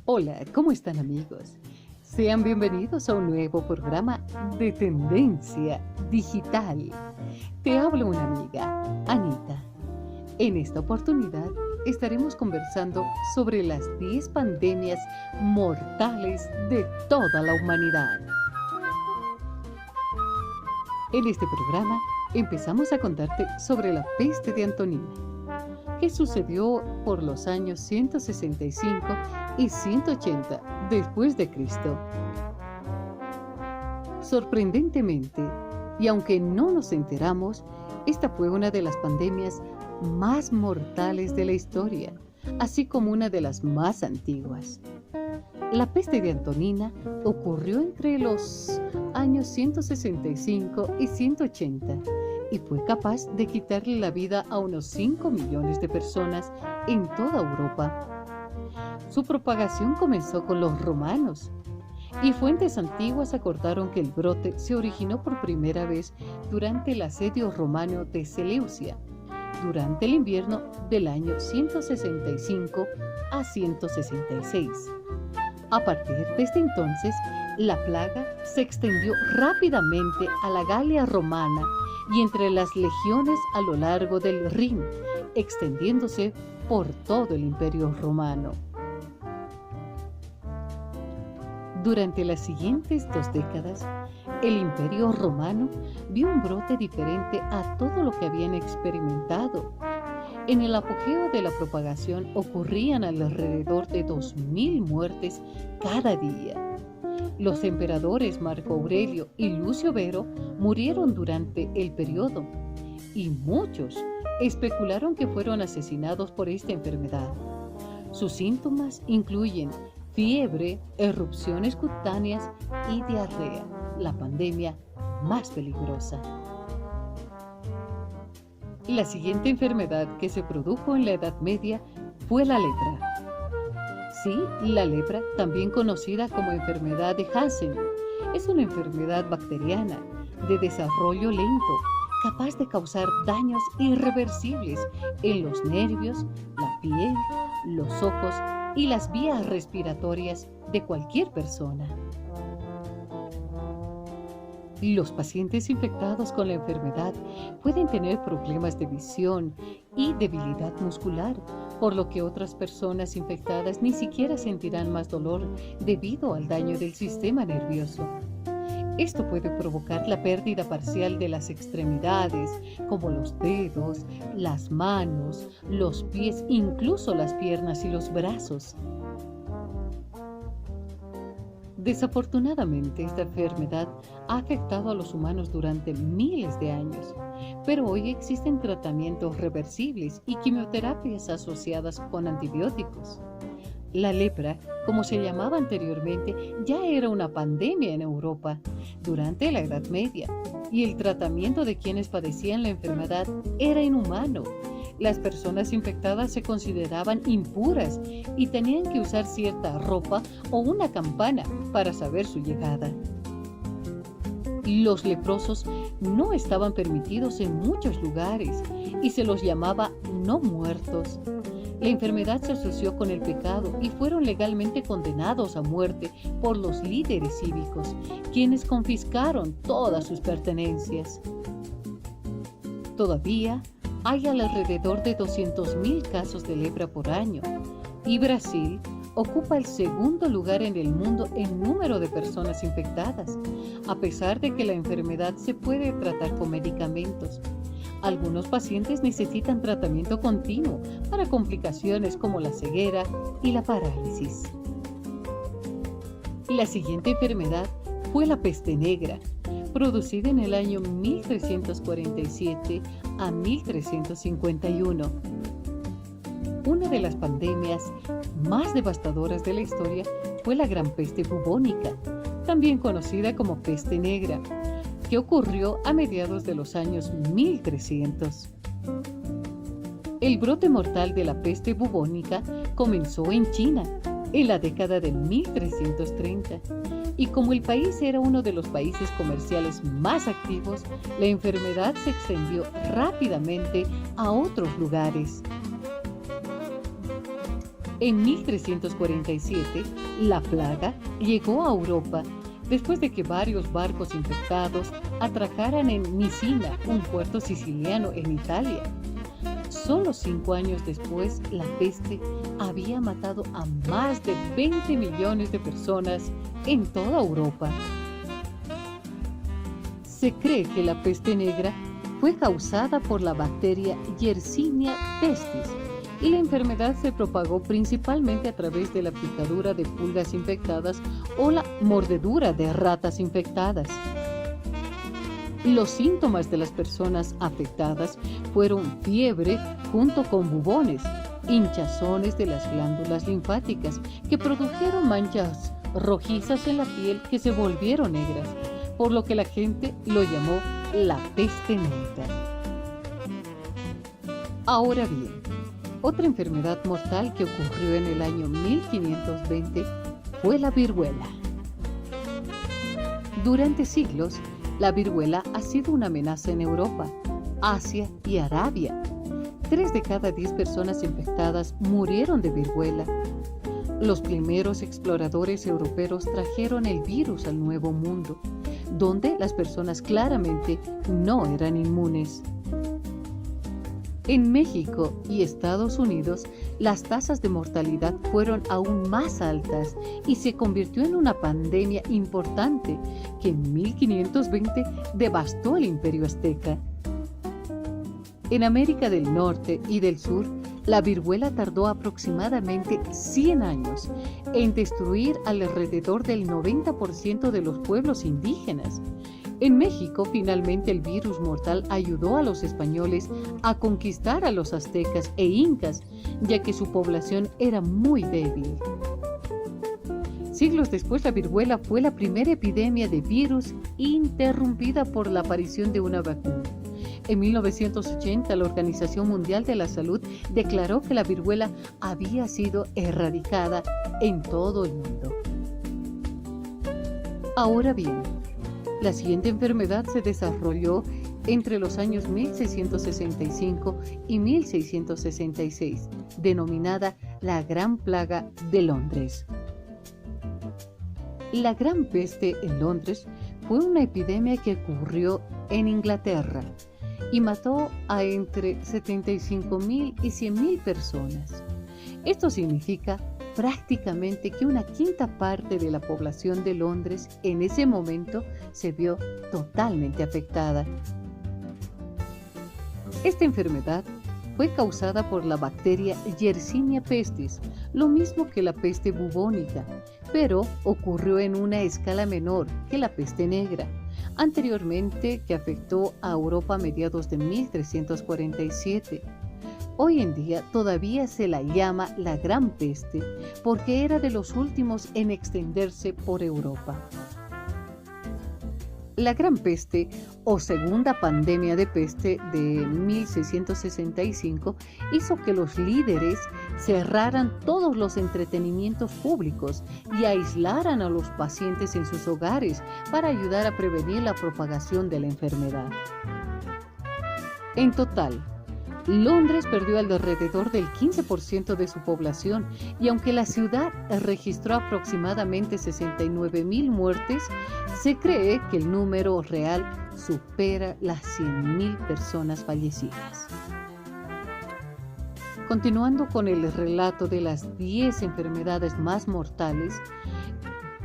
Hola, ¿cómo están amigos? Sean bienvenidos a un nuevo programa de Tendencia Digital. Te habla una amiga, Anita. En esta oportunidad estaremos conversando sobre las 10 pandemias mortales de toda la humanidad. En este programa empezamos a contarte sobre la peste de Antonina, que sucedió por los años 165 y 180 después de Cristo. Sorprendentemente, y aunque no nos enteramos, esta fue una de las pandemias más mortales de la historia, así como una de las más antiguas. La peste de Antonina ocurrió entre los años 165 y 180 y fue capaz de quitarle la vida a unos 5 millones de personas en toda Europa. Su propagación comenzó con los romanos, y fuentes antiguas acordaron que el brote se originó por primera vez durante el asedio romano de Seleucia, durante el invierno del año 165 a 166. A partir de este entonces, la plaga se extendió rápidamente a la Galia romana y entre las legiones a lo largo del Rin, extendiéndose por todo el Imperio Romano. Durante las siguientes 2 décadas, el Imperio Romano vio un brote diferente a todo lo que habían experimentado. En el apogeo de la propagación ocurrían alrededor de 2.000 muertes cada día. Los emperadores Marco Aurelio y Lucio Vero murieron durante el periodo, y muchos especularon que fueron asesinados por esta enfermedad. Sus síntomas incluyen fiebre, erupciones cutáneas y diarrea, la pandemia más peligrosa. La siguiente enfermedad que se produjo en la Edad Media fue la lepra. Sí, la lepra, también conocida como enfermedad de Hansen, es una enfermedad bacteriana de desarrollo lento, capaz de causar daños irreversibles en los nervios, la piel, los ojos y las vías respiratorias de cualquier persona. Los pacientes infectados con la enfermedad pueden tener problemas de visión y debilidad muscular, por lo que otras personas infectadas ni siquiera sentirán más dolor debido al daño del sistema nervioso. Esto puede provocar la pérdida parcial de las extremidades, como los dedos, las manos, los pies, incluso las piernas y los brazos. Desafortunadamente, esta enfermedad ha afectado a los humanos durante miles de años, pero hoy existen tratamientos reversibles y quimioterapias asociadas con antibióticos. La lepra, como se llamaba anteriormente, ya era una pandemia en Europa durante la Edad Media, y el tratamiento de quienes padecían la enfermedad era inhumano. Las personas infectadas se consideraban impuras y tenían que usar cierta ropa o una campana para saber su llegada. Los leprosos no estaban permitidos en muchos lugares y se los llamaba no muertos. La enfermedad se asoció con el pecado y fueron legalmente condenados a muerte por los líderes cívicos, quienes confiscaron todas sus pertenencias. Todavía hay alrededor de 200.000 casos de lepra por año, y Brasil ocupa el segundo lugar en el mundo en número de personas infectadas, a pesar de que la enfermedad se puede tratar con medicamentos. Algunos pacientes necesitan tratamiento continuo para complicaciones como la ceguera y la parálisis. La siguiente enfermedad fue la peste negra, producida en el año 1347 a 1351. Una de las pandemias más devastadoras de la historia fue la Gran Peste Bubónica, también conocida como peste negra, que ocurrió a mediados de los años 1300. El brote mortal de la peste bubónica comenzó en China en la década de 1330, y como el país era uno de los países comerciales más activos, la enfermedad se extendió rápidamente a otros lugares. En 1347, la plaga llegó a Europa después de que varios barcos infectados atracaran en Messina, un puerto siciliano en Italia. Solo 5 años después, la peste había matado a más de 20 millones de personas en toda Europa. Se cree que la peste negra fue causada por la bacteria Yersinia pestis, y la enfermedad se propagó principalmente a través de la picadura de pulgas infectadas o la mordedura de ratas infectadas. Los síntomas de las personas afectadas fueron fiebre junto con bubones, hinchazones de las glándulas linfáticas que produjeron manchas rojizas en la piel que se volvieron negras, por lo que la gente lo llamó la peste negra. Ahora bien, otra enfermedad mortal que ocurrió en el año 1520 fue la viruela. Durante siglos, la viruela ha sido una amenaza en Europa, Asia y Arabia. 3 de cada 10 personas infectadas murieron de viruela. Los primeros exploradores europeos trajeron el virus al Nuevo Mundo, donde las personas claramente no eran inmunes. En México y Estados Unidos, las tasas de mortalidad fueron aún más altas y se convirtió en una pandemia importante que en 1520 devastó el Imperio Azteca. En América del Norte y del Sur, la viruela tardó aproximadamente 100 años en destruir alrededor del 90% de los pueblos indígenas. En México, finalmente, el virus mortal ayudó a los españoles a conquistar a los aztecas e incas, ya que su población era muy débil. Siglos después, la viruela fue la primera epidemia de virus interrumpida por la aparición de una vacuna. En 1980, la Organización Mundial de la Salud declaró que la viruela había sido erradicada en todo el mundo. Ahora bien, la siguiente enfermedad se desarrolló entre los años 1665 y 1666, denominada la Gran Plaga de Londres. La Gran Peste en Londres fue una epidemia que ocurrió en Inglaterra y mató a entre 75.000 y 100.000 personas. Esto significa prácticamente que una quinta parte de la población de Londres en ese momento se vio totalmente afectada. Esta enfermedad fue causada por la bacteria Yersinia pestis, lo mismo que la peste bubónica, pero ocurrió en una escala menor que la peste negra, anteriormente, que afectó a Europa a mediados de 1347. Hoy en día todavía se la llama la Gran Peste porque era de los últimos en extenderse por Europa. La Gran Peste o Segunda Pandemia de Peste de 1665 hizo que los líderes cerraran todos los entretenimientos públicos y aislaran a los pacientes en sus hogares para ayudar a prevenir la propagación de la enfermedad. En total, Londres perdió alrededor del 15% de su población y aunque la ciudad registró aproximadamente 69.000 muertes, se cree que el número real supera las 100.000 personas fallecidas. Continuando con el relato de las 10 enfermedades más mortales,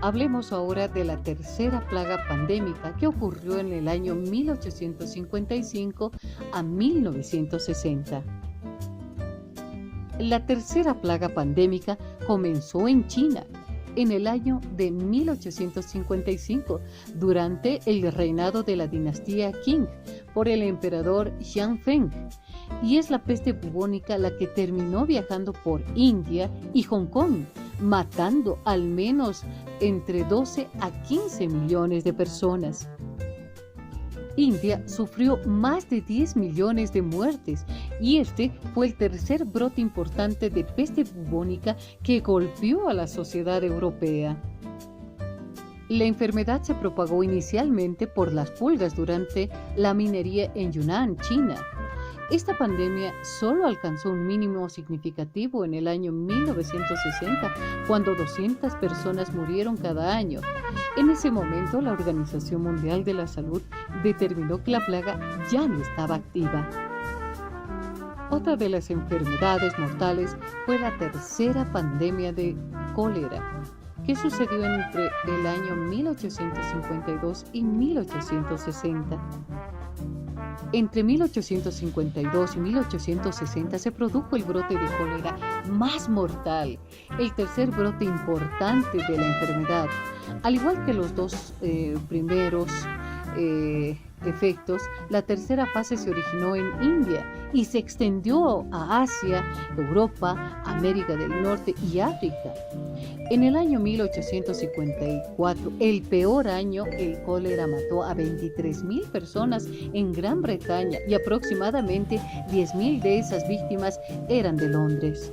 hablemos ahora de la tercera plaga pandémica que ocurrió en el año 1855 a 1960. La tercera plaga pandémica comenzó en China en el año de 1855 durante el reinado de la dinastía Qing por el emperador Xianfeng, y es la peste bubónica la que terminó viajando por India y Hong Kong, matando al menos entre 12 a 15 millones de personas. India sufrió más de 10 millones de muertes y este fue el tercer brote importante de peste bubónica que golpeó a la sociedad europea. La enfermedad se propagó inicialmente por las pulgas durante la minería en Yunnan, China. Esta pandemia solo alcanzó un mínimo significativo en el año 1960, cuando 200 personas murieron cada año. En ese momento, la Organización Mundial de la Salud determinó que la plaga ya no estaba activa. Otra de las enfermedades mortales fue la tercera pandemia de cólera, que sucedió entre el año 1852 y 1860. Entre 1852 y 1860 se produjo el brote de cólera más mortal, el tercer brote importante de la enfermedad. Al igual que los dos primeros efectos, la tercera fase se originó en India y se extendió a Asia, Europa, América del Norte y África. En el año 1854, el peor año, el cólera mató a 23.000 personas en Gran Bretaña y aproximadamente 10.000 de esas víctimas eran de Londres.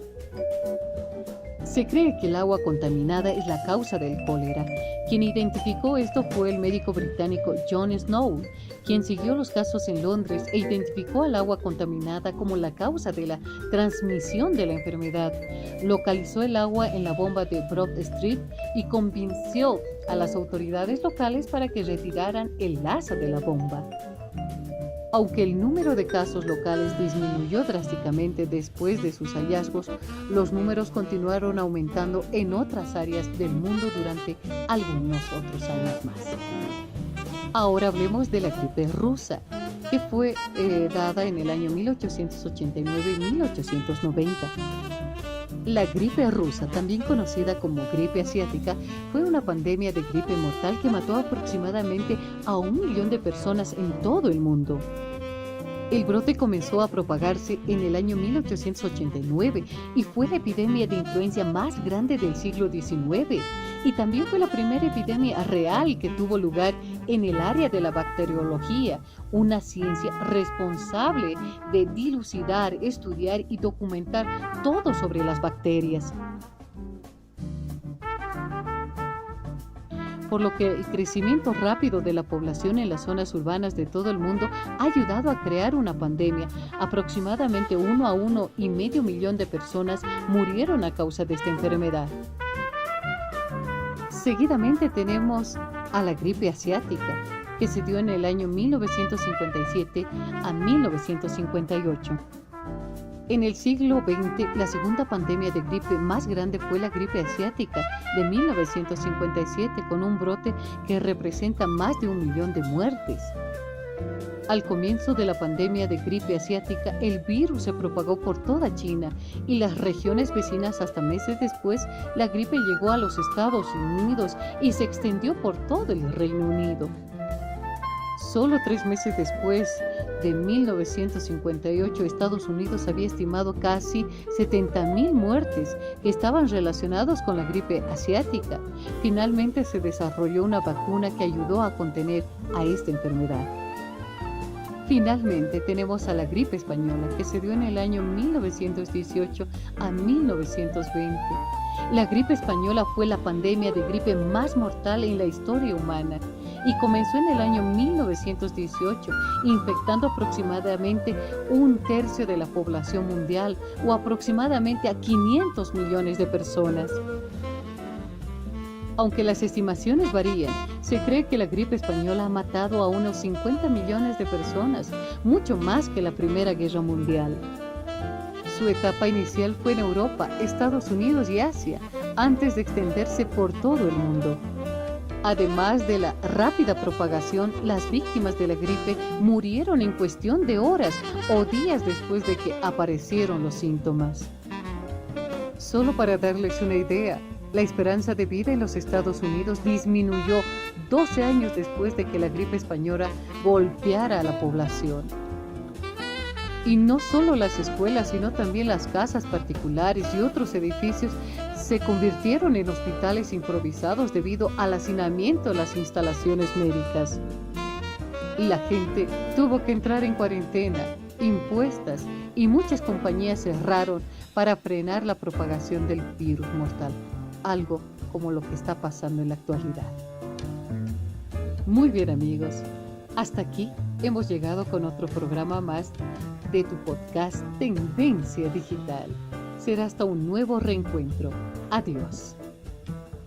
Se cree que el agua contaminada es la causa del cólera. Quien identificó esto fue el médico británico John Snow, quien siguió los casos en Londres e identificó al agua contaminada como la causa de la transmisión de la enfermedad. Localizó el agua en la bomba de Broad Street y convenció a las autoridades locales para que retiraran el asa de la bomba. Aunque el número de casos locales disminuyó drásticamente después de sus hallazgos, los números continuaron aumentando en otras áreas del mundo durante algunos otros años más. Ahora hablemos de la gripe rusa, que fue dada en el año 1889 y 1890. La gripe rusa, también conocida como gripe asiática, fue una pandemia de gripe mortal que mató aproximadamente a 1 millón de personas en todo el mundo. El brote comenzó a propagarse en el año 1889 y fue la epidemia de influenza más grande del siglo XIX, y también fue la primera epidemia real que tuvo lugar en el área de la bacteriología, una ciencia responsable de dilucidar, estudiar y documentar todo sobre las bacterias. Por lo que el crecimiento rápido de la población en las zonas urbanas de todo el mundo ha ayudado a crear una pandemia. Aproximadamente 1 a 1,5 millón de personas murieron a causa de esta enfermedad. Seguidamente tenemos a la gripe asiática, que se dio en el año 1957 a 1958. En el siglo XX, la segunda pandemia de gripe más grande fue la gripe asiática de 1957, con un brote que representa más de 1 millón de muertes. Al comienzo de la pandemia de gripe asiática, el virus se propagó por toda China y las regiones vecinas. Hasta meses después, la gripe llegó a los Estados Unidos y se extendió por todo el Reino Unido. Solo 3 meses después de 1958, Estados Unidos había estimado casi 70.000 muertes que estaban relacionadas con la gripe asiática. Finalmente se desarrolló una vacuna que ayudó a contener a esta enfermedad. Finalmente tenemos a la gripe española, que se dio en el año 1918 a 1920. La gripe española fue la pandemia de gripe más mortal en la historia humana y comenzó en el año 1918, infectando aproximadamente 1/3 de la población mundial, o aproximadamente a 500 millones de personas. Aunque las estimaciones varían, se cree que la gripe española ha matado a unos 50 millones de personas, mucho más que la Primera Guerra Mundial. Su etapa inicial fue en Europa, Estados Unidos y Asia, antes de extenderse por todo el mundo. Además de la rápida propagación, las víctimas de la gripe murieron en cuestión de horas o días después de que aparecieron los síntomas. Solo para darles una idea, la esperanza de vida en los Estados Unidos disminuyó 12 años después de que la gripe española golpeara a la población. Y no solo las escuelas, sino también las casas particulares y otros edificios se convirtieron en hospitales improvisados debido al hacinamiento de las instalaciones médicas. La gente tuvo que entrar en cuarentena, impuestas, y muchas compañías cerraron para frenar la propagación del virus mortal, algo como lo que está pasando en la actualidad. Muy bien, amigos, hasta aquí hemos llegado con otro programa más de tu podcast Tendencia Digital. Será hasta un nuevo reencuentro. Adiós.